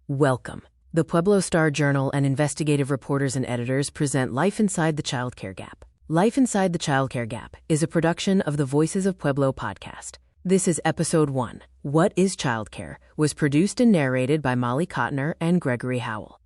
Welcome. The Pueblo Star-Journal and Investigative reporters and editors present Life Inside the Childcare Gap. Life Inside the Childcare Gap is a production of the Voices of Pueblo podcast. This is Episode 1, What is Childcare? Was produced and narrated by Molly Cotner and Gregory Howell.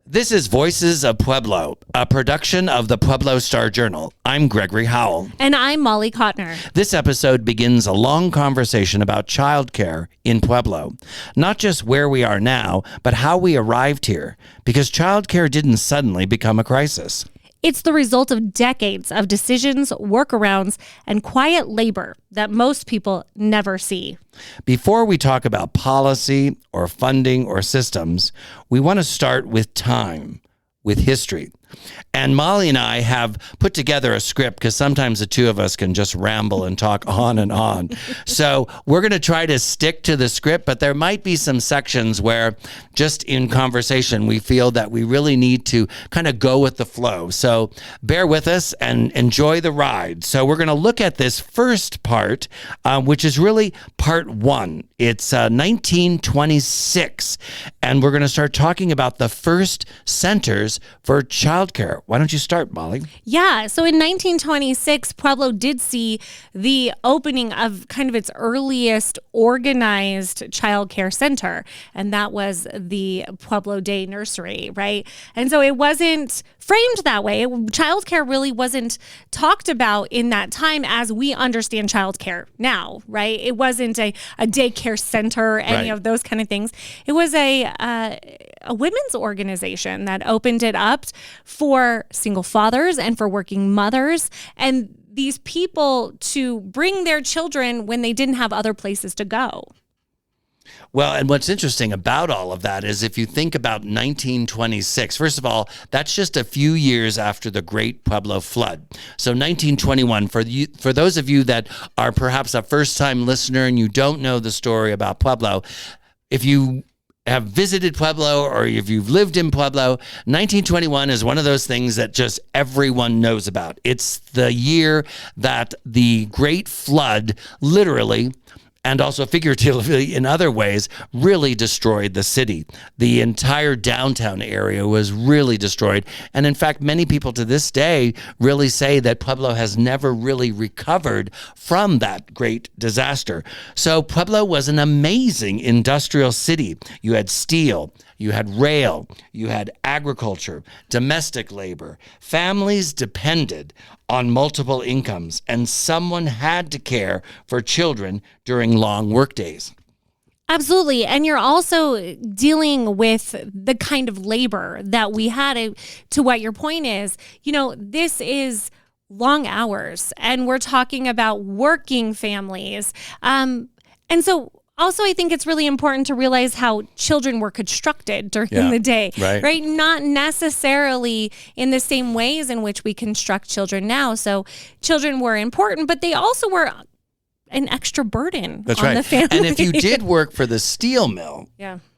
This is Voices of Pueblo, a production of the Pueblo Star-Journal. I'm Gregory Howell. And I'm Molly Cotner. This episode begins a long conversation about childcare in Pueblo. Not just where we are now, but how we arrived here, because childcare didn't suddenly become a crisis. It's the result of decades of decisions, workarounds, and quiet labor that most people never see. Before we talk about policy or funding or systems, we want to start with time, with history. And Molly and I have put together a script because sometimes the two of us can just ramble and talk on and on. So we're going to try to stick to the script, but there might be some sections where just in conversation, we feel that we really need to kind of go with the flow. So bear with us and enjoy the ride. So we're going to look at this first part, which is really part one. It's 1926, and we're going to start talking about the first centers for childcare. Why don't you start, Molly? Yeah, so in 1926, Pueblo did see the opening of kind of its earliest organized childcare center, and that was the Pueblo Day Nursery, right? And so it wasn't framed that way. Childcare really wasn't talked about in that time as we understand childcare now, right? It wasn't a daycare center, any of those kind of things. It was a women's organization that opened it up for single fathers and for working mothers, and these people to bring their children when they didn't have other places to go. Well, and what's interesting about all of that is if you think about 1926, first of all, that's just a few years after the Great Pueblo Flood. So 1921, for those of you that are perhaps a first-time listener and you don't know the story about Pueblo, if you have visited Pueblo or if you've lived in Pueblo, 1921 is one of those things that just everyone knows about. It's the year that the Great Flood literally and also figuratively in other ways, really destroyed the city. The entire downtown area was really destroyed. And in fact, many people to this day really say that Pueblo has never really recovered from that great disaster. So Pueblo was an amazing industrial city. You had steel, you had rail, you had agriculture, domestic labor. Families depended on multiple incomes, and someone had to care for children during long work days. Absolutely. And you're also dealing with the kind of labor that we had. To what your point is, this is long hours, and we're talking about working families. And so also, I think it's really important to realize how children were constructed during the day, right? Not necessarily in the same ways in which we construct children now. So children were important, but they also were an extra burden on the family. And if you did work for the steel mill,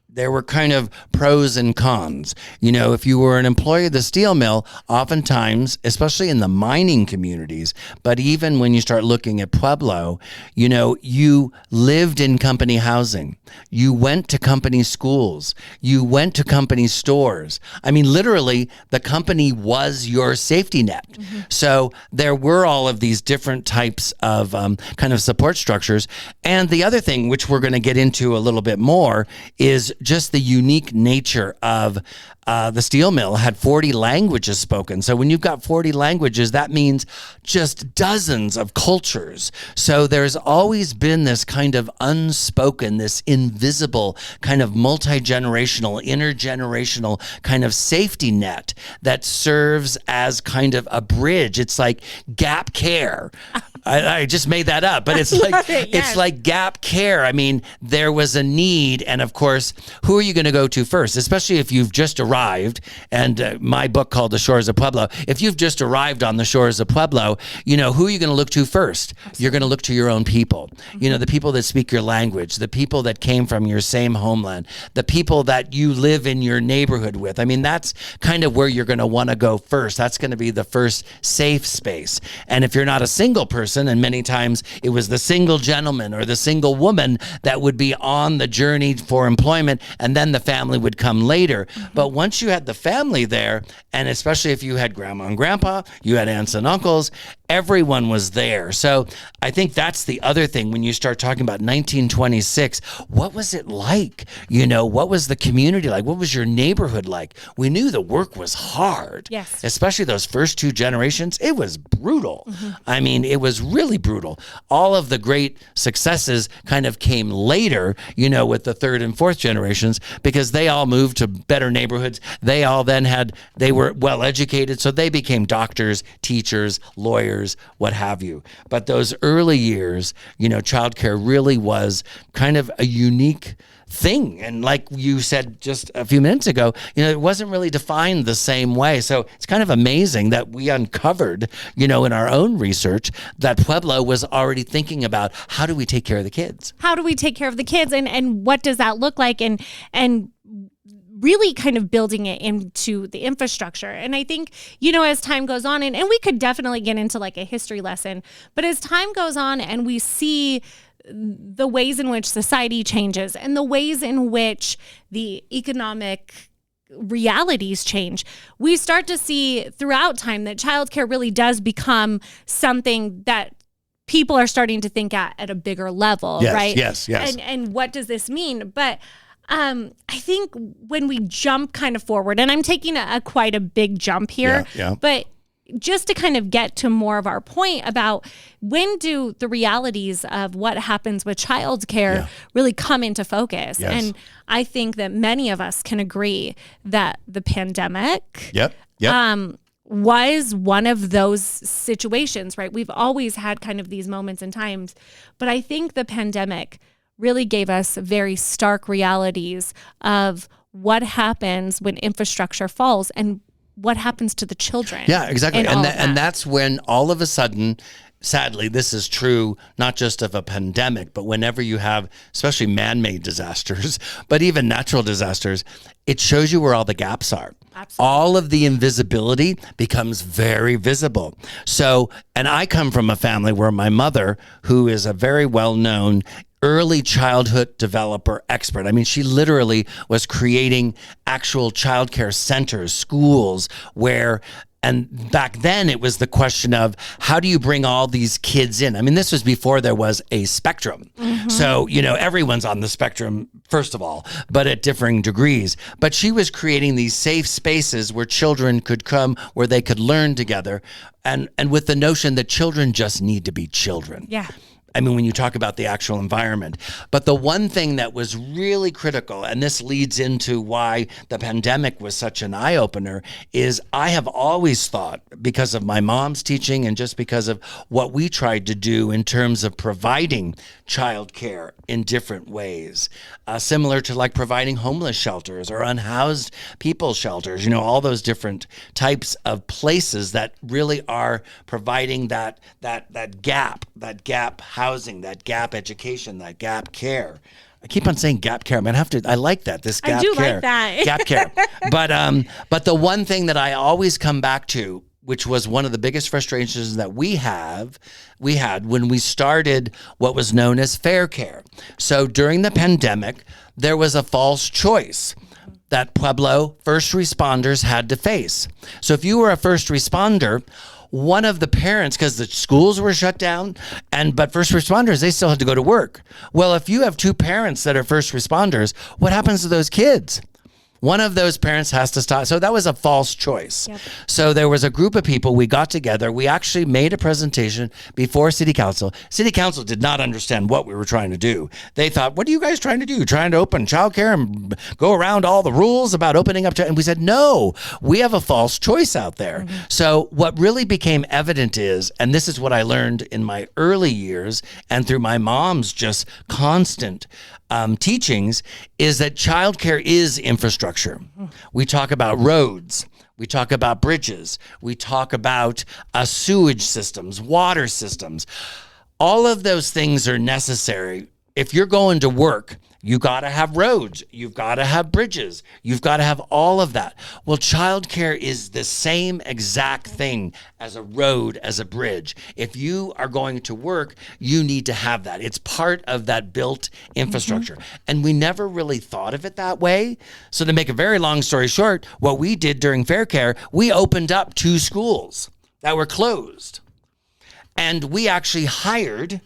there were kind of pros and cons. If you were an employee of the steel mill, oftentimes, especially in the mining communities, but even when you start looking at Pueblo, you lived in company housing. You went to company schools. You went to company stores. I mean, literally, the company was your safety net. Mm-hmm. So there were all of these different types of kind of support structures. And the other thing, which we're going to get into a little bit more, is just the unique nature of the steel mill had 40 languages spoken. So when you've got 40 languages, that means just dozens of cultures. So there's always been this kind of unspoken, this invisible kind of multi-generational, intergenerational kind of safety net that serves as kind of a bridge. It's like gap care. I just made that up, but it's like gap care. I mean, there was a need, and of course, who are you going to go to first? Especially if you've just arrived, and my book called The Shores of Pueblo, if you've just arrived on the shores of Pueblo, who are you going to look to first? Absolutely. You're going to look to your own people. Mm-hmm. The people that speak your language, the people that came from your same homeland, the people that you live in your neighborhood with. I mean, that's kind of where you're going to want to go first. That's going to be the first safe space. And if you're not a single person, and many times it was the single gentleman or the single woman that would be on the journey for employment, and then the family would come later. But once you had the family there, and especially if you had grandma and grandpa, you had aunts and uncles, everyone was there. So I think that's the other thing when you start talking about 1926. What was it like? What was the community like? What was your neighborhood like? We knew the work was hard. Yes. Especially those first two generations. It was brutal. I mean, it was really brutal. All of the great successes kind of came later, with the third and fourth generations, because they all moved to better neighborhoods. They were well educated, so they became doctors, teachers, lawyers, what have you. But those early years, childcare really was kind of a unique thing. And like you said just a few minutes ago, it wasn't really defined the same way. So it's kind of amazing that we uncovered, in our own research, that Pueblo was already thinking about how do we take care of the kids? How do we take care of the kids? And what does that look like? And really kind of building it into the infrastructure. And I think, as time goes on, and we could definitely get into like a history lesson, but as time goes on and we see the ways in which society changes and the ways in which the economic realities change, we start to see throughout time that childcare really does become something that people are starting to think at a bigger level, right? Yes. And what does this mean? But I think when we jump kind of forward, and I'm taking quite a big jump here, but just to kind of get to more of our point about when do the realities of what happens with childcare really come into focus. Yes. And I think that many of us can agree that the pandemic was one of those situations, right? We've always had kind of these moments and times, but I think the pandemic really gave us very stark realities of what happens when infrastructure falls and what happens to the children. Yeah, exactly. And that's when all of a sudden, sadly, this is true not just of a pandemic, but whenever you have, especially man-made disasters, but even natural disasters, it shows you where all the gaps are. Absolutely. All of the invisibility becomes very visible. So, and I come from a family where my mother, who is a very well-known early childhood developer expert. I mean, she literally was creating actual childcare centers, schools and back then it was the question of how do you bring all these kids in? I mean, this was before there was a spectrum. So, everyone's on the spectrum, first of all, but at differing degrees. But she was creating these safe spaces where children could come, where they could learn together. And with the notion that children just need to be children. Yeah. I mean, when you talk about the actual environment. But the one thing that was really critical, and this leads into why the pandemic was such an eye-opener, is I have always thought, because of my mom's teaching and just because of what we tried to do in terms of providing childcare in different ways, similar to like providing homeless shelters or unhoused people shelters, all those different types of places that really are providing that gap housing, that gap education, that gap care. I keep on saying gap care. I like that. This gap care. I do like that. Gap care. But the one thing that I always come back to, which was one of the biggest frustrations that we had when we started what was known as fair care. So during the pandemic, there was a false choice that Pueblo first responders had to face. So if you were a first responder, one of the parents, because the schools were shut down, but first responders, they still had to go to work. Well, if you have two parents that are first responders, what happens to those kids? One of those parents has to stop. So that was a false choice. Yep. So there was a group of people, we got together, we actually made a presentation before City Council. City Council did not understand what we were trying to do. They thought, what are you guys trying to do? Trying to open childcare and go around all the rules about opening up? And we said, no, we have a false choice out there. Mm-hmm. So what really became evident is, and this is what I learned in my early years and through my mom's just constant teachings, is that childcare is infrastructure. We talk about roads. We talk about bridges. We talk about sewage systems, water systems. All of those things are necessary. If you're going to work, You got to have roads. You've got to have bridges. You've got to have all of that. Well, childcare is the same exact thing as a road, as a bridge. If you are going to work, you need to have that. It's part of that built infrastructure. And we never really thought of it that way. So to make a very long story short, what we did during Fair Care, we opened up 2 schools that were closed. And we actually hired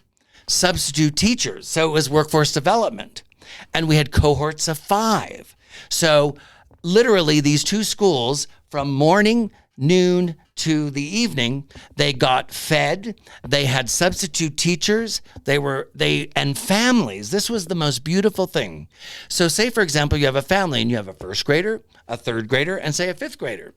substitute teachers. So it was workforce development. And we had cohorts of 5. So literally these 2 schools from morning, noon to the evening, they got fed, they had substitute teachers, and families. This was the most beautiful thing. So say, for example, you have a family and you have a 1st grader, a 3rd grader, and say a 5th grader.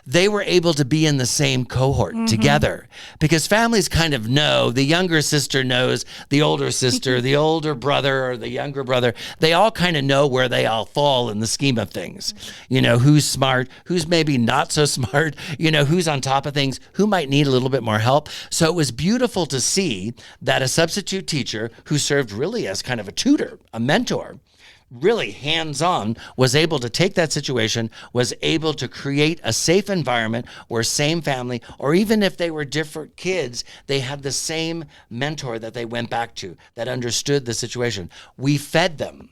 They were able to be in the same cohort together because families kind of know, the younger sister knows the older sister, the older brother or the younger brother. They all kind of know where they all fall in the scheme of things. You know, who's smart, who's maybe not so smart, you know, who's on top of things, who might need a little bit more help. So it was beautiful to see that a substitute teacher who served really as kind of a tutor, a mentor, really hands-on, was able to take that situation, was able to create a safe environment where same family, or even if they were different kids, they had the same mentor that they went back to that understood the situation. We fed them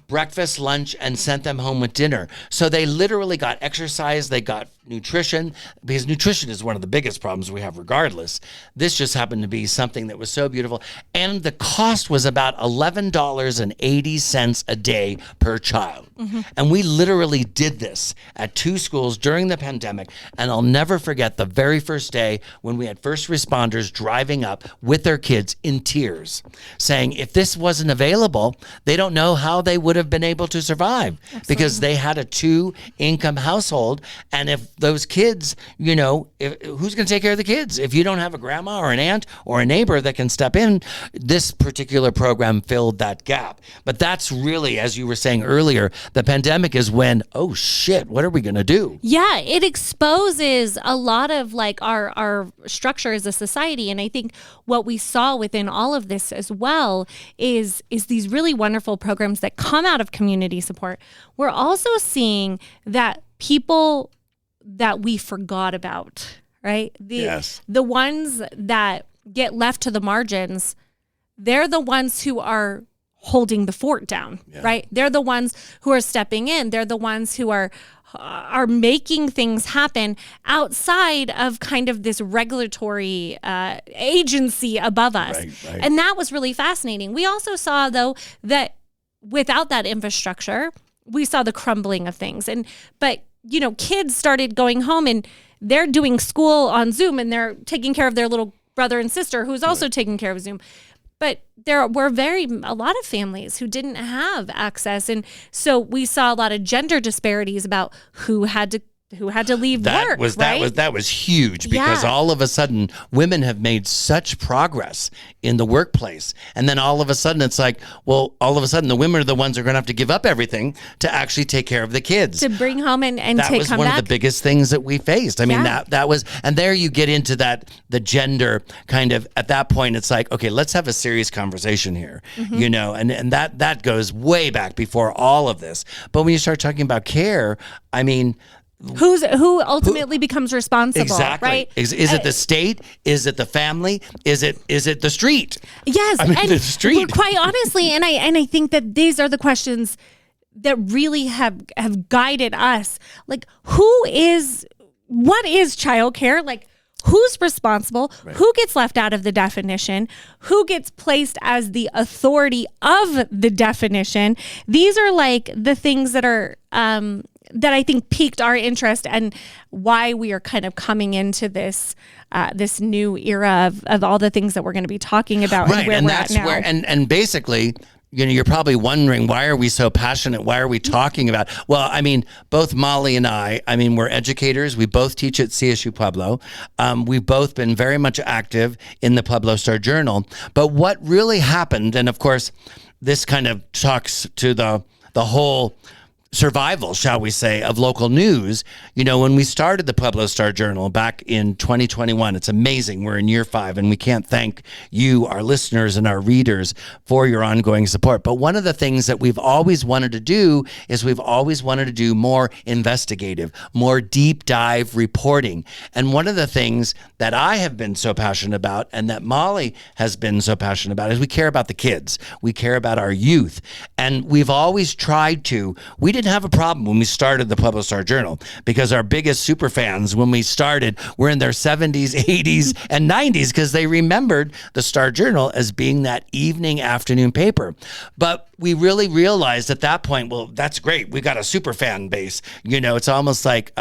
breakfast, lunch, and sent them home with dinner. So they literally got exercise, they got nutrition, because nutrition is one of the biggest problems we have regardless. This just happened to be something that was so beautiful. And the cost was about $11.80 a day per child. And we literally did this at 2 schools during the pandemic. And I'll never forget the very first day when we had first responders driving up with their kids in tears, saying if this wasn't available, they don't know how they would have been able to survive. Because they had a 2-income household. And if those kids, you know, who's going to take care of the kids? If you don't have a grandma or an aunt or a neighbor that can step in, this particular program filled that gap. But that's really, as you were saying earlier, the pandemic is when, oh shit, what are we going to do? Yeah, it exposes a lot of like our structure as a society. And I think what we saw within all of this as well is these really wonderful programs that come out of community support. We're also seeing that people that we forgot about, right? The ones that get left to the margins, they're the ones who are holding the fort down, right? They're the ones who are stepping in. They're the ones who are making things happen outside of kind of this regulatory agency above us. Right. And that was really fascinating. We also saw, though, that without that infrastructure, we saw the crumbling of things. But you know, kids started going home and they're doing school on Zoom and they're taking care of their little brother and sister who's also taking care of Zoom. But there were a lot of families who didn't have access. And so we saw a lot of gender disparities about who had to leave work. That was huge because all of a sudden women have made such progress in the workplace. And then all of a sudden it's like, well, all of a sudden the women are the ones who are going to have to give up everything to actually take care of the kids. To bring home and take come back. That was one of the biggest things that we faced. I mean, that was, and there you get into the gender kind of, at that point it's like, okay, let's have a serious conversation here, you know, and that goes way back before all of this. But when you start talking about care, I mean, who ultimately becomes responsible? Exactly. Right? Is it the state? Is it the family? Is it the street? Yes, I mean, the street. Quite honestly, and I think that these are the questions that really have guided us. Like, what is childcare? Like, who's responsible? Right. Who gets left out of the definition? Who gets placed as the authority of the definition? These are like the things that are that I think piqued our interest and why we are kind of coming into this this new era of all the things that we're going to be talking about. Right, and that's where and basically, you know, you're probably wondering, why are we so passionate? Why are we talking about? Well, I mean, both Molly and I mean, we're educators. We both teach at CSU Pueblo. We've both been very much active in the Pueblo Star Journal. But what really happened, and of course, this kind of talks to the whole survival, shall we say, of local news. When we started the Pueblo Star-Journal back in 2021, it's amazing. We're in year 5, and we can't thank you, our listeners and our readers, for your ongoing support. But one of the things that we've always wanted to do is we've always wanted to do more investigative, more deep dive reporting. And one of the things that I have been so passionate about, and that Molly has been so passionate about, is we care about the kids. We care about our youth. And we've always tried to. We didn't have a problem when we started the Pueblo Star-Journal, because our biggest super fans when we started were in their 70s, 80s, and 90s, because they remembered the Star-Journal as being that evening afternoon paper. But we really realized at that point, well, that's great. We got a super fan base. It's almost like,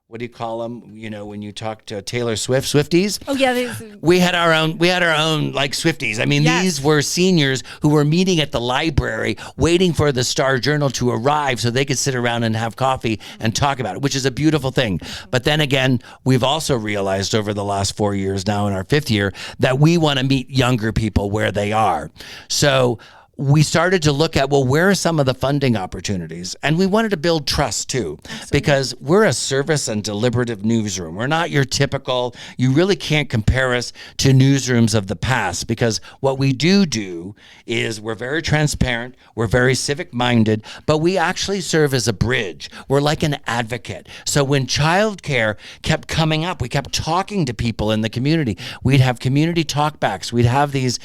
what do you call them? When you talk to Taylor Swift, Swifties. Oh yeah, we had our own like Swifties. I mean, yes. These were seniors who were meeting at the library, waiting for the Star-Journal to arrive so they could sit around and have coffee and talk about it, which is a beautiful thing. But then again, we've also realized over the last 4 years, now in our 5th year, that we want to meet younger people where they are. So we started to look at, well, where are some of the funding opportunities? And we wanted to build trust too, because we're a service and deliberative newsroom. We're not your typical, you really can't compare us to newsrooms of the past, because what we do is we're very transparent, we're very civic minded, but we actually serve as a bridge. We're like an advocate. So when childcare kept coming up, we kept talking to people in the community. We'd have community talkbacks. We'd have these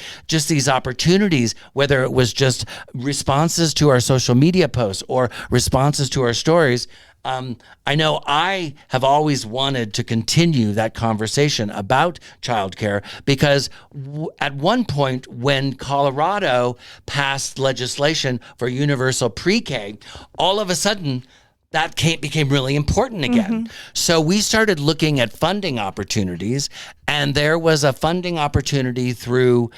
opportunities, whether it was just responses to our social media posts or responses to our stories. I know I have always wanted to continue that conversation about childcare, because at one point when Colorado passed legislation for universal pre-K, all of a sudden that became really important again. So we started looking at funding opportunities, and there was a funding opportunity through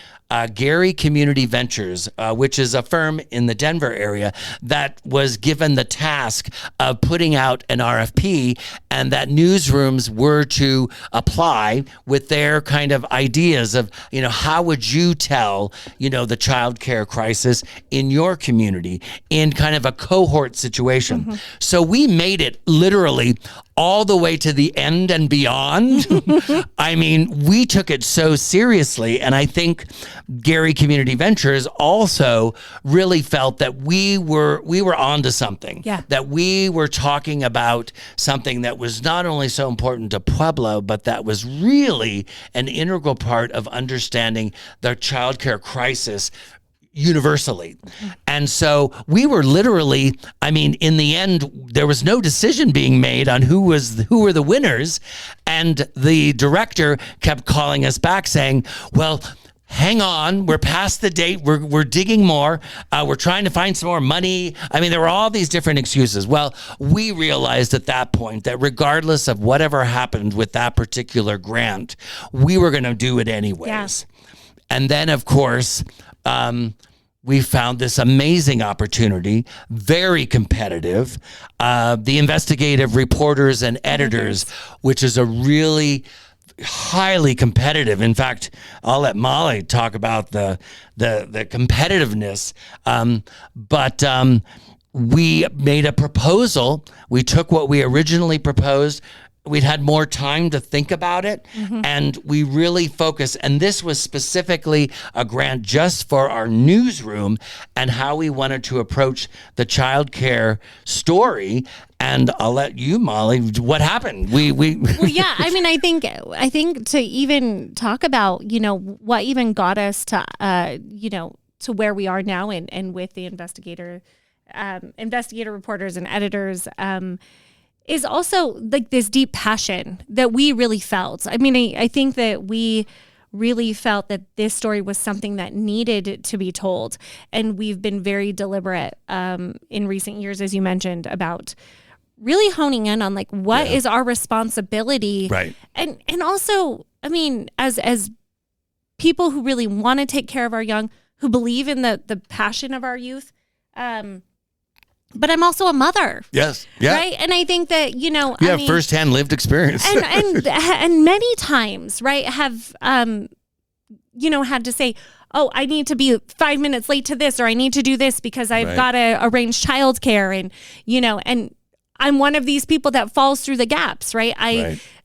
Gary Community Ventures, which is a firm in the Denver area that was given the task of putting out an RFP, and that newsrooms were to apply with their kind of ideas of, how would you tell, the childcare crisis in your community in kind of a cohort situation. So we made it literally all the way to the end and beyond. I mean, we took it so seriously. And I think Gary Community Ventures also really felt that we were onto something. Yeah. That we were talking about something that was not only so important to Pueblo, but that was really an integral part of understanding the childcare crisis universally. And so we were literally, in the end, there was no decision being made on who were the winners. And the director kept calling us back saying, well, hang on, we're past the date. We're digging more. We're trying to find some more money. There were all these different excuses. Well, we realized at that point that regardless of whatever happened with that particular grant, we were going to do it anyways. Yeah. And then, of course, we found this amazing opportunity, very competitive, the investigative reporters and editors, which is a really highly competitive. In fact, I'll let Molly talk about the competitiveness. But we made a proposal. We took what we originally proposed. We'd had more time to think about it, and we really focused. And this was specifically a grant just for our newsroom and how we wanted to approach the childcare story. And I'll let you, Molly, what happened? Well, yeah. I think to even talk about, what even got us to, to where we are now, and with the investigator reporters and editors, is also like this deep passion that we really felt. I think that we really felt that this story was something that needed to be told. And we've been very deliberate in recent years, as you mentioned, about really honing in on like what is our responsibility. Right. And also, as people who really want to take care of our young, who believe in the passion of our youth, but I'm also a mother. Yes. Yeah. Right. And I think that, you have firsthand lived experience. and many times, right, have, had to say, oh, I need to be 5 minutes late to this, or I need to do this because I've got to arrange childcare. And, and I'm one of these people that falls through the gaps, right?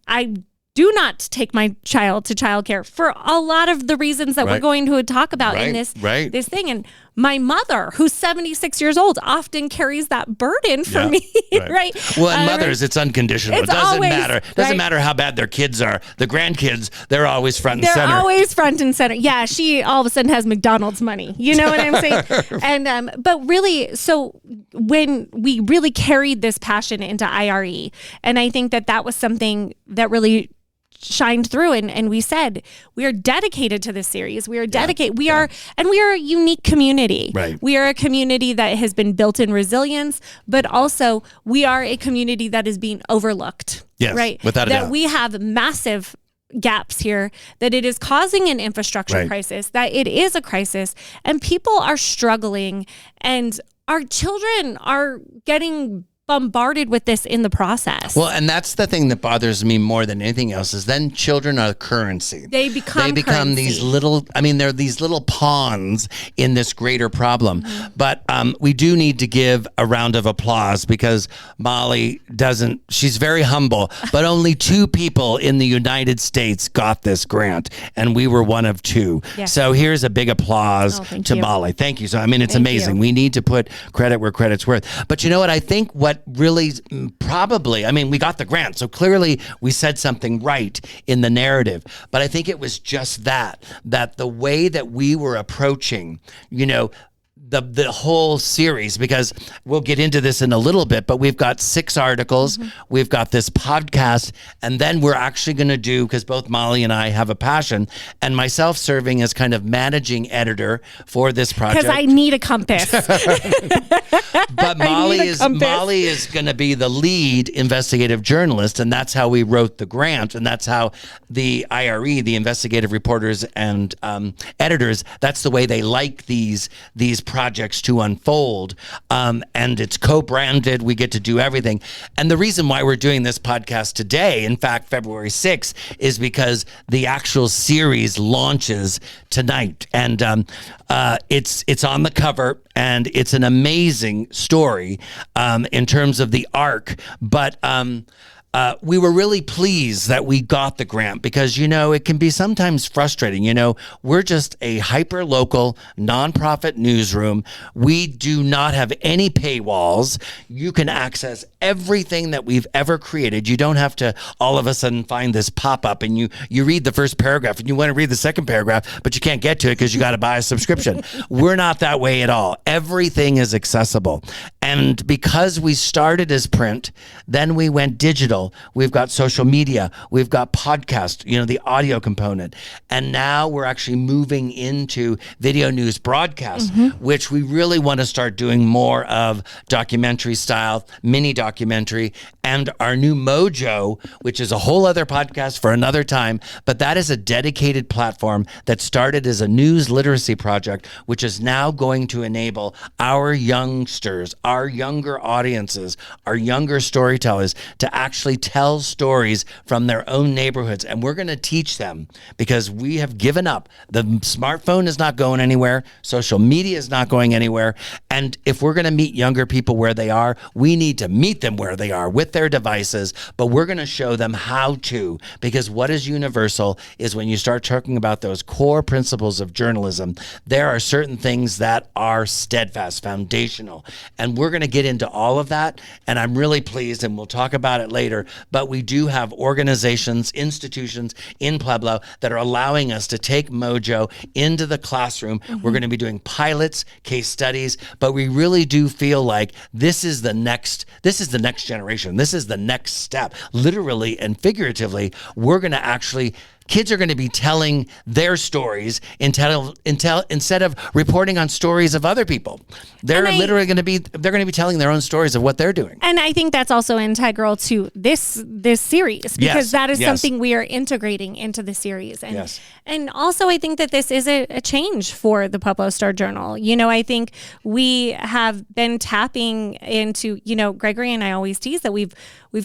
I do not take my child to childcare for a lot of the reasons that we're going to talk about in this thing. And my mother, who's 76 years old, often carries that burden for me, right? Well, and mothers, it's unconditional. It doesn't matter. It doesn't matter how bad their kids are. The grandkids, they're always front and center. They're always front and center. Yeah, she all of a sudden has McDonald's money. You know what I'm saying? And but really, so when we really carried this passion into IRE, and I think that was something that really shined through, and we said we are dedicated to this series. We are dedicated. We are a unique community. Right. We are a community that has been built in resilience, but also we are a community that is being overlooked. Yes, right. Without a doubt. That we have massive gaps here, that it is causing an infrastructure crisis, that it is a crisis, and people are struggling, and our children are getting bombarded with this in the process. Well, and that's the thing that bothers me more than anything else is then children are currency. They become currency. These little, they're these little pawns in this greater problem. Mm-hmm. But we do need to give a round of applause because Molly she's very humble, but only 2 people in the United States got this grant, and we were one of 2. Yes. So here's a big applause to Molly. Thank you. So, it's amazing. We need to put credit where credit's worth. But you know what? I think what really probably, we got the grant, so clearly we said something right in the narrative, but I think it was just that the way that we were approaching, the whole series, because we'll get into this in a little bit, but we've got 6 articles, we've got this podcast, and then we're actually going to do, because both Molly and I have a passion, and myself serving as kind of managing editor for this project. Because I need a compass. But Molly is going to be the lead investigative journalist, and that's how we wrote the grant, and that's how the IRE, the investigative reporters and editors, that's the way they like these projects to unfold, and it's co-branded. We get to do everything. And the reason why we're doing this podcast today, in fact, February 6th, is because the actual series launches tonight. And it's on the cover, and it's an amazing story in terms of the arc. But we were really pleased that we got the grant because, it can be sometimes frustrating. We're just a hyper-local nonprofit newsroom. We do not have any paywalls. You can access everything that we've ever created. You don't have to all of a sudden find this pop-up and you read the first paragraph and you want to read the second paragraph, but you can't get to it because you got to buy a subscription. We're not that way at all. Everything is accessible. And because we started as print, then we went digital. We've got social media, we've got podcast, the audio component. And now we're actually moving into video news broadcast, which we really want to start doing more of documentary style, mini documentary, and our new Mojo, which is a whole other podcast for another time. But that is a dedicated platform that started as a news literacy project, which is now going to enable our youngsters, our younger audiences, our younger storytellers to actually tell stories from their own neighborhoods. And we're going to teach them because we have given up. The smartphone is not going anywhere. Social media is not going anywhere. And if we're going to meet younger people where they are, we need to meet them where they are with their devices, but we're going to show them how to, because what is universal is when you start talking about those core principles of journalism, there are certain things that are steadfast, foundational. And we're going to get into all of that. And I'm really pleased, and we'll talk about it later, but we do have organizations, institutions in Pueblo that are allowing us to take Mojo into the classroom. We're going to be doing pilots, case studies, but we really do feel like this is the next generation. This is the next step. Literally and figuratively, we're going to actually kids are going to be telling their stories instead of reporting on stories of other people. They're going to be telling their own stories of what they're doing. And I think that's also integral to this series, because that is something we are integrating into the series. And also I think that this is a change for the Pueblo Star-Journal. I think we have been tapping into, Gregory and I always tease that we've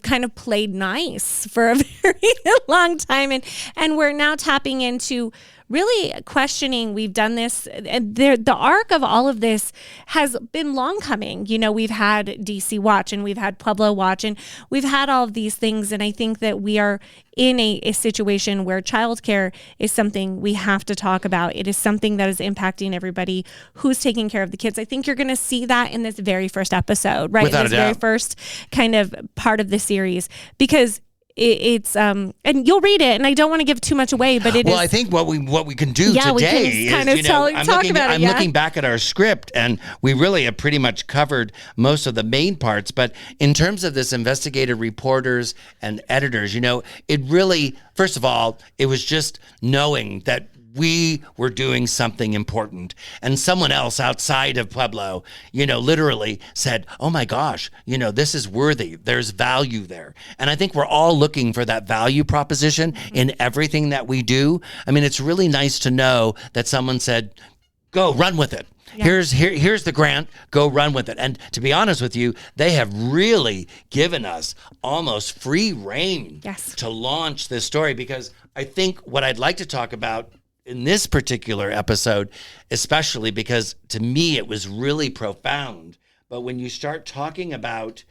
kind of played nice for a very long time, and we're now tapping into really questioning. We've done this, and the arc of all of this has been long coming. We've had DC Watch, and we've had Pueblo Watch, and we've had all of these things. And I think that we are in a situation where childcare is something we have to talk about. It is something that is impacting everybody who's taking care of the kids. I think you're going to see that in this very first episode, right? Without in this a doubt. very first kind of part of the series, because it's and you'll read it, and I don't want to give too much away, but I think what we can do today we can kind is, of talk about it. I'm looking back at our script, and we really have pretty much covered most of the main parts. But in terms of this investigative reporters and editors, it really, first of all, it was just knowing that we were doing something important, and someone else outside of Pueblo, literally said, oh my gosh, this is worthy. There's value there. And I think we're all looking for that value proposition in everything that we do. I mean, it's really nice to know that someone said, go run with it. Yeah. Here's the grant, go run with it. And to be honest with you, they have really given us almost free rein to launch this story, because I think what I'd like to talk about in this particular episode, especially because to me it was really profound. But when you start talking about,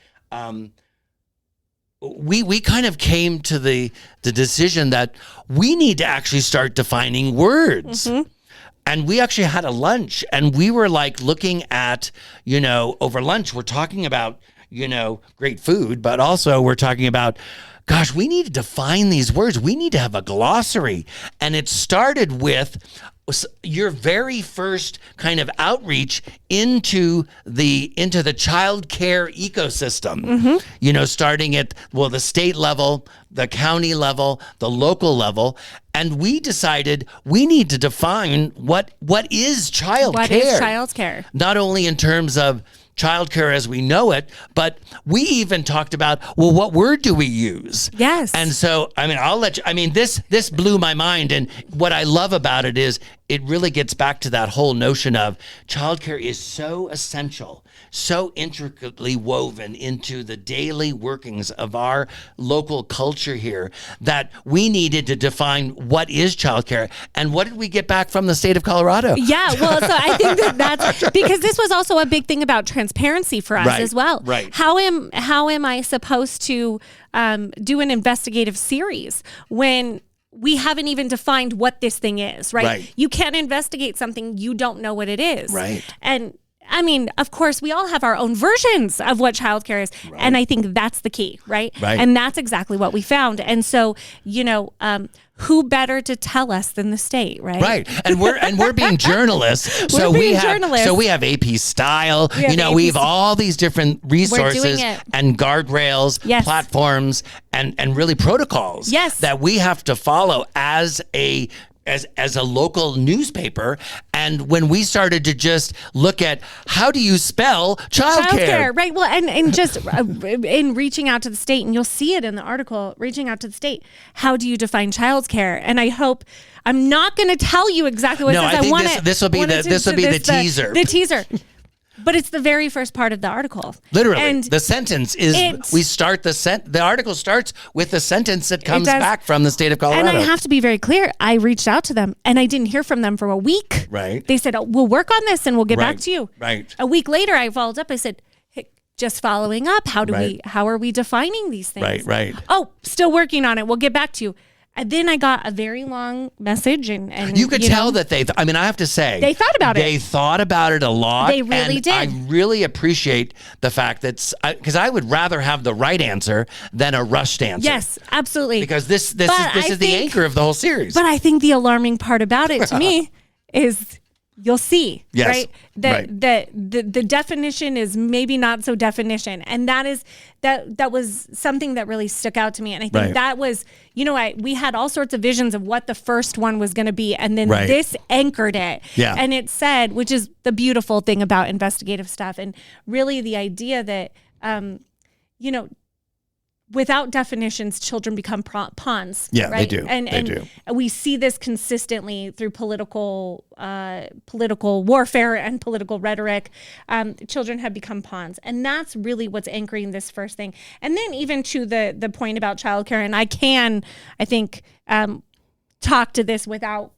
we kind of came to the decision that we need to actually start defining words. Mm-hmm. And we actually had a lunch, and we were like looking at, over lunch, we're talking about, great food, but also we're talking about, gosh, we need to define these words. We need to have a glossary. And it started with your very first kind of outreach into the child care ecosystem, starting at, the state level, the county level, the local level. And we decided we need to define what is child care. What is child care? Not only in terms of childcare as we know it, but we even talked about, what word do we use? Yes. And so, I'll let you, this blew my mind. And what I love about it is it really gets back to that whole notion of childcare is so essential, so intricately woven into the daily workings of our local culture here, that we needed to define what is childcare. And what did we get back from the state of Colorado? Yeah, well, so I think that's because this was also a big thing about transparency for us as well. Right. How am I supposed to do an investigative series when we haven't even defined what this thing is, right? You can't investigate something you don't know what it is. Right. And of course, we all have our own versions of what childcare is. Right. And I think that's the key, right? And that's exactly what we found. And so, who better to tell us than the state, right? Right. And we're being journalists. So we have AP Style. We have all these different resources and guardrails, platforms, and really protocols that we have to follow as a local newspaper. And when we started to just look at how do you spell childcare, right? Well, and just in reaching out to the state, and you'll see it in the article, reaching out to the state, how do you define childcare? And I hope, I'm not going to tell you exactly what it says. I think this will be the teaser. The teaser. But it's the very first part of the article. Literally, and the sentence is, the article starts with the sentence that comes back from the state of Colorado. And I have to be very clear, I reached out to them, and I didn't hear from them for a week. Right. They said, we'll work on this, and we'll get back to you. Right. A week later, I followed up. I said, hey, just following up, how are we defining these things? Right. Oh, still working on it. We'll get back to you. And then I got a very long message, and you could tell that I have to say, they thought about it. They thought about it a lot. They really did. I really appreciate the fact that, because I would rather have the right answer than a rushed answer. Yes, absolutely. Because this is the anchor of the whole series. But I think the alarming part about it to me is, you'll see, right? The definition is maybe not so definition. And that was something that really stuck out to me. And I think that was, we had all sorts of visions of what the first one was going to be. And then this anchored it. Yeah. And it said, which is the beautiful thing about investigative stuff. And really the idea that, without definitions, children become pawns. Yeah, right? they do. And we see this consistently through political warfare and political rhetoric. Children have become pawns, and that's really what's anchoring this first thing. And then even to the point about childcare, and I think talk to this without,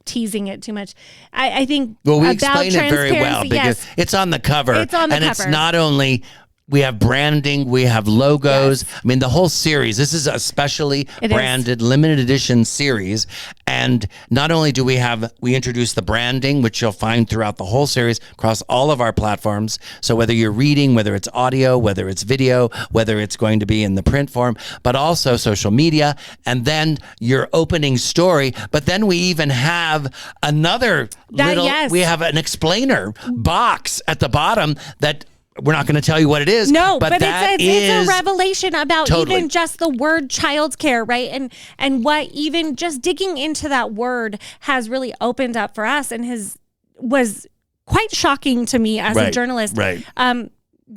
teasing it too much. I think we explain it very well because it's on the cover. It's on the cover. It's not only we have branding, we have logos. Yes. I mean, the whole series. This is a specially branded limited edition series. And not only do we introduce the branding, which you'll find throughout the whole series across all of our platforms. So whether you're reading, whether it's audio, whether it's video, whether it's going to be in the print form, but also social media, and then your opening story. But then we even have we have an explainer box at the bottom that we're not going to tell you what it is. No, but it's a revelation about even just the word childcare, right? And what even just digging into that word has really opened up for us and was quite shocking to me as a journalist. Right.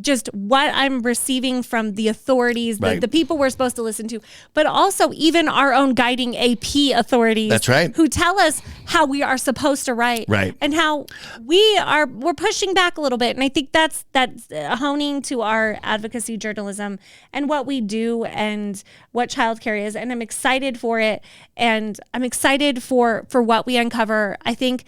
Just what I'm receiving from the authorities, the people we're supposed to listen to, but also even our own guiding AP authorities. That's right. Who tell us how we are supposed to write, and how we're pushing back a little bit. And I think that's honing to our advocacy journalism and what we do and what childcare is. And I'm excited for it, and I'm excited for what we uncover. I think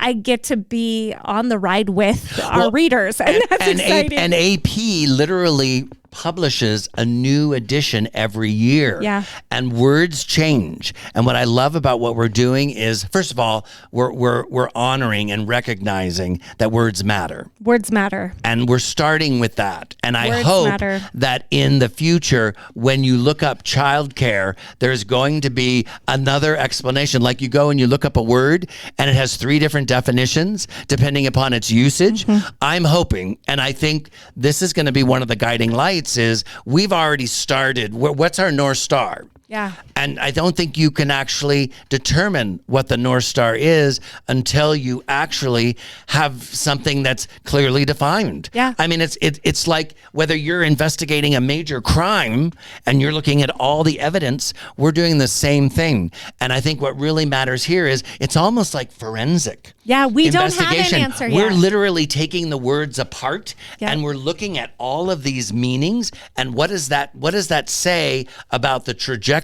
I get to be on the ride with our readers, and that's exciting. And AP literally publishes a new edition every year. Yeah. And words change. And what I love about what we're doing is, first of all, we're honoring and recognizing that words matter. Words matter. And we're starting with that. And I hope that in the future, when you look up childcare, there's going to be another explanation. Like you go and you look up a word and it has 3 different definitions depending upon its usage. Mm-hmm. I'm hoping, and I think this is going to be one of the guiding lights, is we've already started. What's our North Star? Yeah. And I don't think you can actually determine what the North Star is until you actually have something that's clearly defined. Yeah. I mean, it's like whether you're investigating a major crime and you're looking at all the evidence, we're doing the same thing. And I think what really matters here is it's almost like forensic. Yeah, we don't have an answer yet. We're literally taking the words apart and we're looking at all of these meanings and what does that say about the trajectory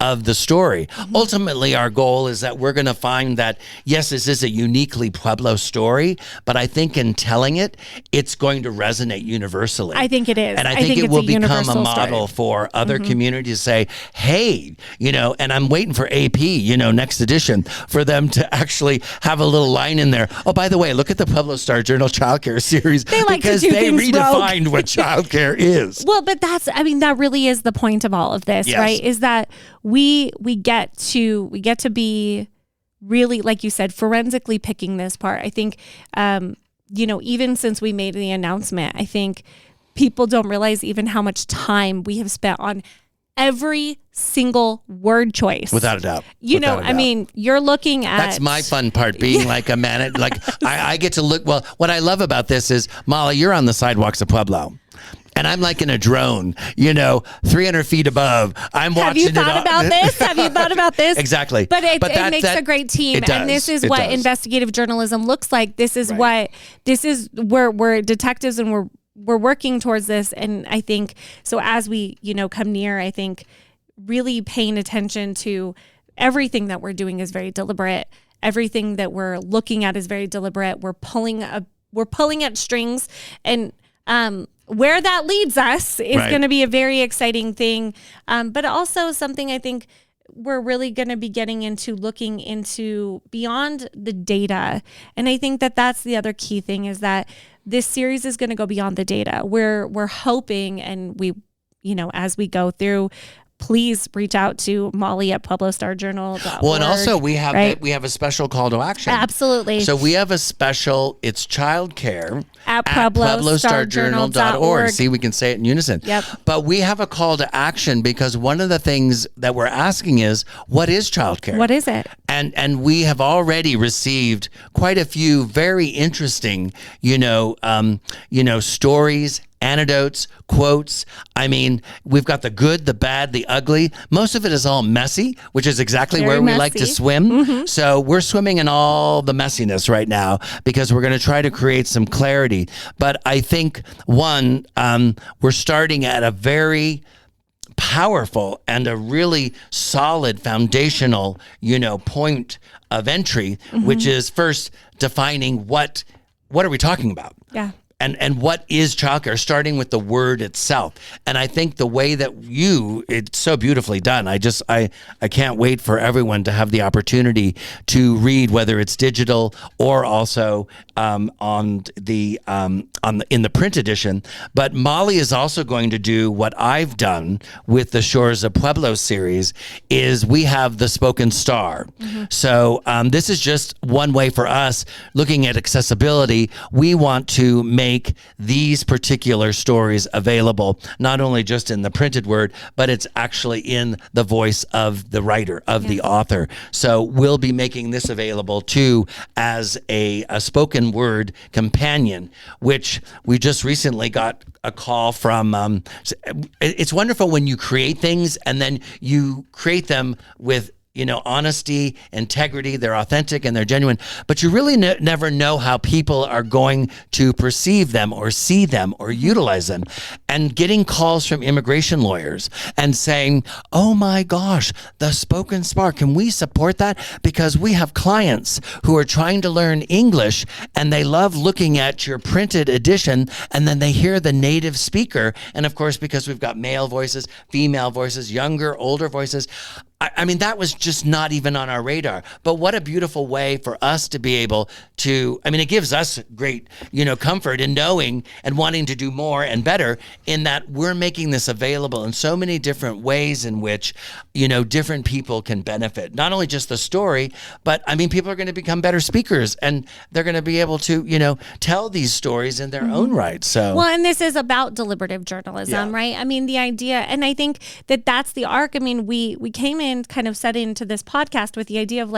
of the story. Mm-hmm. Ultimately, our goal is that we're going to find that, yes, this is a uniquely Pueblo story, but I think in telling it, it's going to resonate universally. I think it is. And I think it will become a model for other communities to say, hey, and I'm waiting for AP, next edition, for them to actually have a little line in there. Oh, by the way, look at the Pueblo Star-Journal Childcare series because they redefined what childcare is. Well, but that really is the point of all of this, right? Is that we get to be really, like you said, forensically picking this part. I think, even since we made the announcement, I think people don't realize even how much time we have spent on every single word choice. Without a doubt. I mean, you're looking at... That's my fun part, being like a man. Like I get to look... Well, what I love about this is, Molly, you're on the sidewalks of Pueblo. And I'm like in a drone, 300 feet above. I'm watching it. Have you thought about this? Exactly. But it makes a great team. And this is what investigative journalism looks like. This is where we're detectives and we're working towards this. And I think, so as we, come near, I think really paying attention to everything that we're doing is very deliberate. Everything that we're looking at is very deliberate. We're pulling at strings, and where that leads us is going to be a very exciting thing. But also something I think we're really going to be getting into, looking into beyond the data. And I think that that's the other key thing, is that this series is going to go beyond the data. We're hoping, and we, as we go through, please reach out to Molly at PuebloStarJournal.org. Well, and also we have a special call to action. Absolutely. So we have a special, it's childcare at PuebloStarJournal.org. See, we can say it in unison. Yep. But we have a call to action because one of the things that we're asking is, what is childcare? What is it? And we have already received quite a few very interesting, stories, anecdotes, quotes. I mean, we've got the good, the bad, the ugly. Most of it is all messy, which is exactly where we like to swim. Mm-hmm. So we're swimming in all the messiness right now because we're going to try to create some clarity. But I think, we're starting at a very powerful and a really solid foundational, point of entry, which is first defining what are we talking about? Yeah. And what is childcare, starting with the word itself. And I think the way that it's so beautifully done. I can't wait for everyone to have the opportunity to read, whether it's digital or also in the print edition. But Molly is also going to do what I've done with the Shores of Pueblo series, is we have the Spoken Star. So this is just one way for us looking at accessibility. We want to make these particular stories available, not only just in the printed word, but it's actually in the voice of the writer, of the author. So we'll be making this available too as a spoken word companion, which we just recently got a call from. It's wonderful when you create things and then you create them with honesty, integrity. They're authentic and they're genuine, but you really never know how people are going to perceive them or see them or utilize them. And getting calls from immigration lawyers and saying, oh my gosh, the Spoken Star, can we support that? Because we have clients who are trying to learn English and they love looking at your printed edition, and then they hear the native speaker. And of course, because we've got male voices, female voices, younger, older voices, I mean, that was just not even on our radar. But what a beautiful way for us to be able to, it gives us great, comfort in knowing and wanting to do more and better, in that we're making this available in so many different ways in which, different people can benefit. Not only just the story, but people are going to become better speakers, and they're going to be able to, tell these stories in their own right. So, well, and this is about deliberative journalism, right? The idea, and I think that's the arc. We came in kind of set into this podcast with the idea of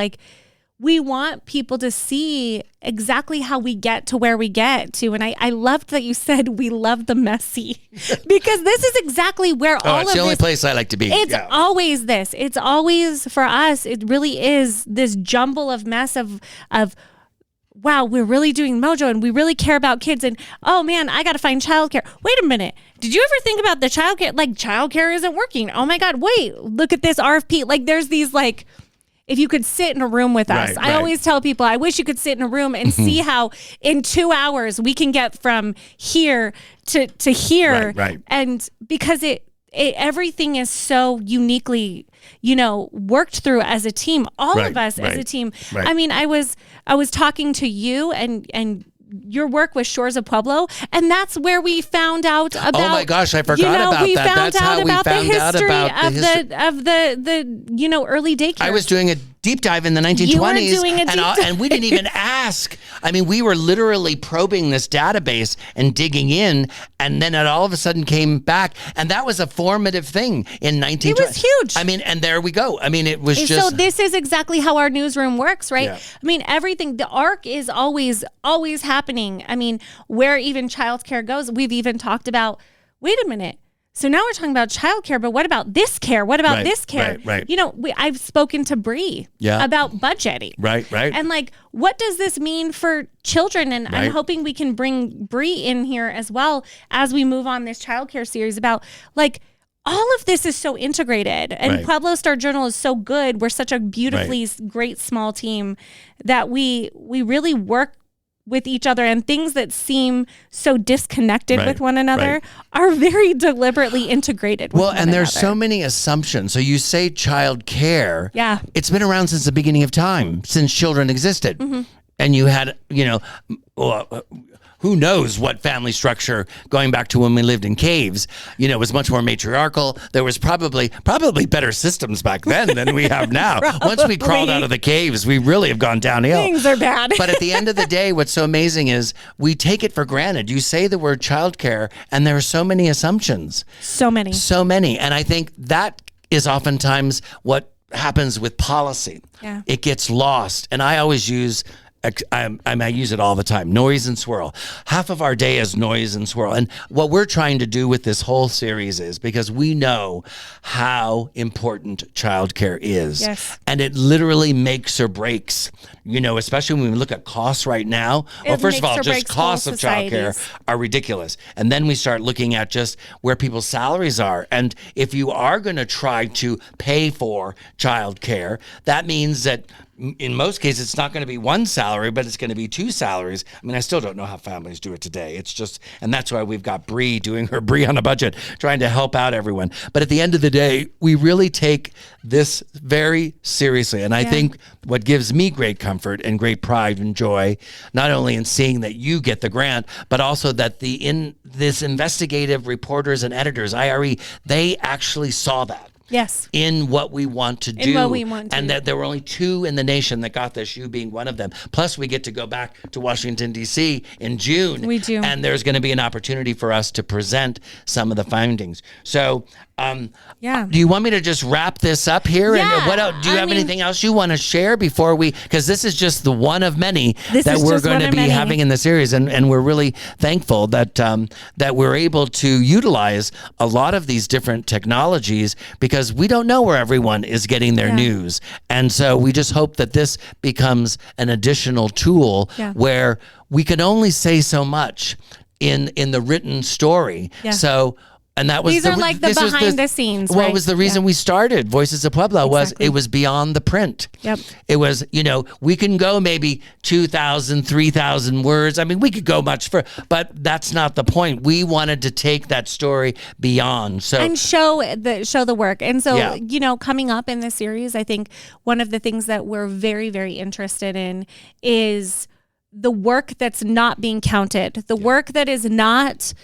we want people to see exactly how we get to where we get to. And I loved that you said we love the messy, because this is exactly where all of this. It's the only place I like to be. It's always this. It's always, for us, it really is this jumble of mess of wow, we're really doing Mojo and we really care about kids, and oh man, I got to find childcare. Wait a minute. Did you ever think about the childcare? Childcare isn't working. Oh my God, wait, look at this RFP. There's these if you could sit in a room with us, I always tell people, I wish you could sit in a room and see how in 2 hours we can get from here to here. Right. And because everything is so uniquely, worked through as a team, all of us as a team. Right. I was talking to you and your work with Shores of Pueblo, and that's where we found out about. Oh my gosh, I forgot about that. That's how we found out about the early daycare. I was doing a deep dive in the 1920s. You were doing a deep dive. And we didn't even ask. We were literally probing this database and digging in, and then it all of a sudden came back, and that was a formative thing in 1920. It was huge. And there we go. It was just. So this is exactly how our newsroom works, right? Yeah. Everything, the arc is always happening. Where even childcare goes, we've even talked about, wait a minute. So now we're talking about childcare, but what about this care? What about this care? Right. I've spoken to Bree about budgeting. Right. And what does this mean for children? And I'm hoping we can bring Bree in here as well as we move on this childcare series about all of this is so integrated, and Pueblo Star Journal is so good. We're such a beautifully great small team that we really work with each other, and things that seem so disconnected with one another are very deliberately integrated with one and there's another. So many assumptions. So you say child care. Yeah. It's been around since the beginning of time, since children existed. And you had, who knows what family structure, going back to when we lived in caves, was much more matriarchal. There was probably better systems back then than we have now. Once we crawled out of the caves, we really have gone downhill. Things are bad. But at the end of the day, what's so amazing is we take it for granted. You say the word childcare, and there are so many assumptions. So many. And I think that is oftentimes what happens with policy. Yeah. It gets lost. And I always use I use it all the time. Noise and swirl. Half of our day is noise and swirl. And what we're trying to do with this whole series is, because we know how important childcare is. Yes. And it literally makes or breaks, especially when we look at costs right now. Well, first of all, just costs of childcare are ridiculous. And then we start looking at just where people's salaries are. And if you are going to try to pay for childcare, that means that in most cases, it's not going to be one salary, but it's going to be two salaries. I mean, I still don't know how families do it today. It's just, and that's why we've got Bree doing her Bree on a budget, trying to help out everyone. But at the end of the day, we really take this very seriously. And I think what gives me great comfort and great pride and joy, not only in seeing that you get the grant, but also that in this investigative reporters and editors, IRE, they actually saw that. Yes. In what we want to do. And that there were only 2 in the nation that got this, you being one of them. Plus, we get to go back to Washington, D.C. in June. We do. And there's going to be an opportunity for us to present some of the findings. So, do you want me to just wrap this up here? Yeah. And what else? Do you have anything else you want to share before because this is just the one of many that we're going to be having in the series. And we're really thankful that we're able to utilize a lot of these different technologies because we don't know where everyone is getting their news. And so we just hope that this becomes an additional tool where we can only say so much in the written story. Yeah. So, and that was these are like the behind the scenes. What was the reason we started Voices of Pueblo was it was beyond the print. Yep. It was, we can go maybe 2,000, 3,000 words. I mean, we could go much further, but that's not the point. We wanted to take that story beyond. So and show the work. And so, coming up in this series, I think one of the things that we're very, very interested in is the work that's not being counted, the work that is not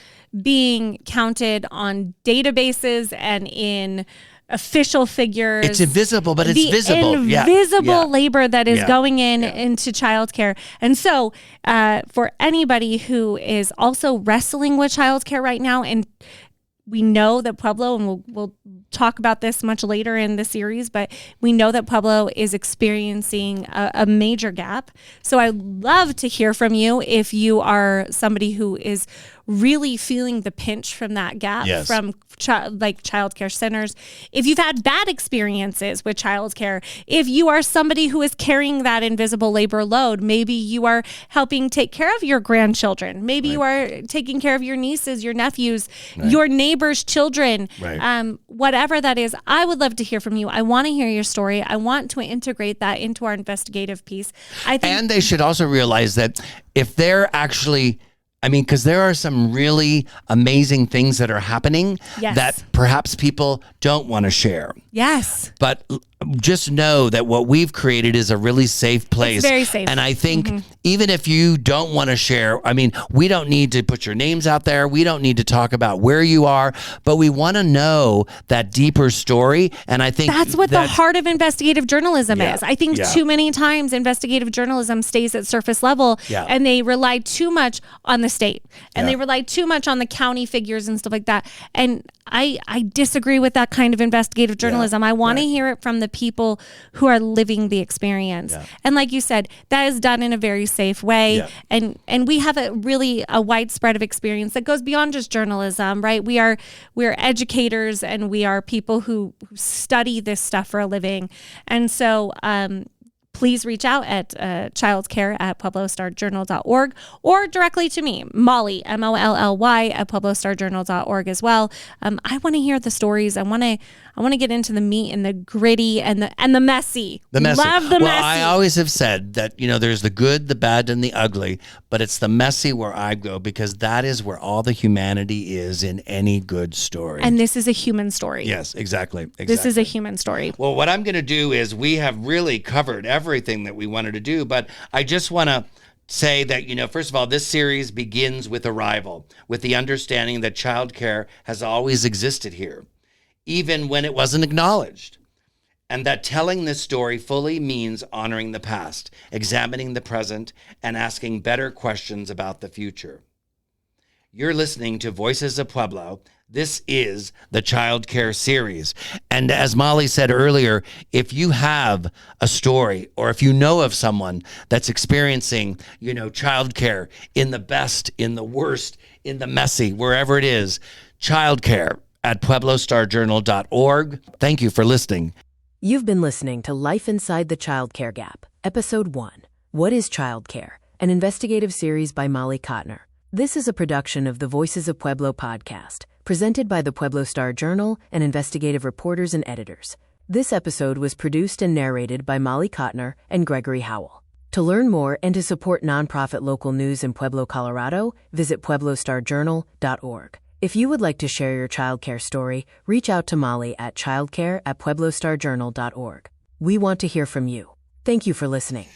being counted on databases and in official figures. It's invisible, but it's visible. Invisible labor that is going into childcare. And so for anybody who is also wrestling with childcare right now, and we know that Pueblo, and we'll talk about this much later in the series, but we know that Pueblo is experiencing a major gap. So I'd love to hear from you if you are somebody who is really feeling the pinch from that gap from childcare centers. If you've had bad experiences with childcare, if you are somebody who is carrying that invisible labor load, maybe you are helping take care of your grandchildren. Maybe you are taking care of your nieces, your nephews, your neighbors' children, whatever that is. I would love to hear from you. I want to hear your story. I want to integrate that into our investigative piece. And they should also realize that if they're actually, because there are some really amazing things that are happening that perhaps people don't want to share. Yes. But just know that what we've created is a really safe place. It's very safe. And I think even if you don't want to share, we don't need to put your names out there. We don't need to talk about where you are, but we want to know that deeper story. And I think that's what the heart of investigative journalism is. I think too many times investigative journalism stays at surface level and they rely too much on the state and they rely too much on the county figures and stuff like that. And I disagree with that kind of investigative journalism. I want to hear it from the people who are living the experience. Yeah. And like you said, that is done in a very safe way. Yeah. And we have a wide spread of experience that goes beyond just journalism, right? We're educators and we are people who study this stuff for a living. And so, please reach out at childcare at pueblostarjournal.org or directly to me, Molly, Molly at pueblostarjournal.org as well. I want to hear the stories. I want to get into the meat and the gritty and the messy. The messy. Love the messy. Well, I always have said that, there's the good, the bad, and the ugly, but it's the messy where I go because that is where all the humanity is in any good story. And this is a human story. Yes, exactly. This is a human story. Well, what I'm going to do is we have really covered everything that we wanted to do, but I just want to say that, first of all, this series begins with arrival, with the understanding that childcare has always existed here, even when it wasn't acknowledged. And that telling this story fully means honoring the past, examining the present, and asking better questions about the future. You're listening to Voices of Pueblo. This is the Childcare series. And as Molly said earlier, if you have a story or if you know of someone that's experiencing, childcare in the best, in the worst, in the messy, wherever it is, childcare at pueblostarjournal.org. Thank you for listening. You've been listening to Life Inside the Childcare Gap, Episode 1, What is Childcare? An investigative series by Molly Cotner. This is a production of the Voices of Pueblo podcast, presented by the Pueblo Star-Journal and investigative reporters and editors. This episode was produced and narrated by Molly Cotner and Gregory Howell. To learn more and to support nonprofit local news in Pueblo, Colorado, visit pueblostarjournal.org. If you would like to share your childcare story, reach out to Molly at childcare@pueblostarjournal.org. We want to hear from you. Thank you for listening.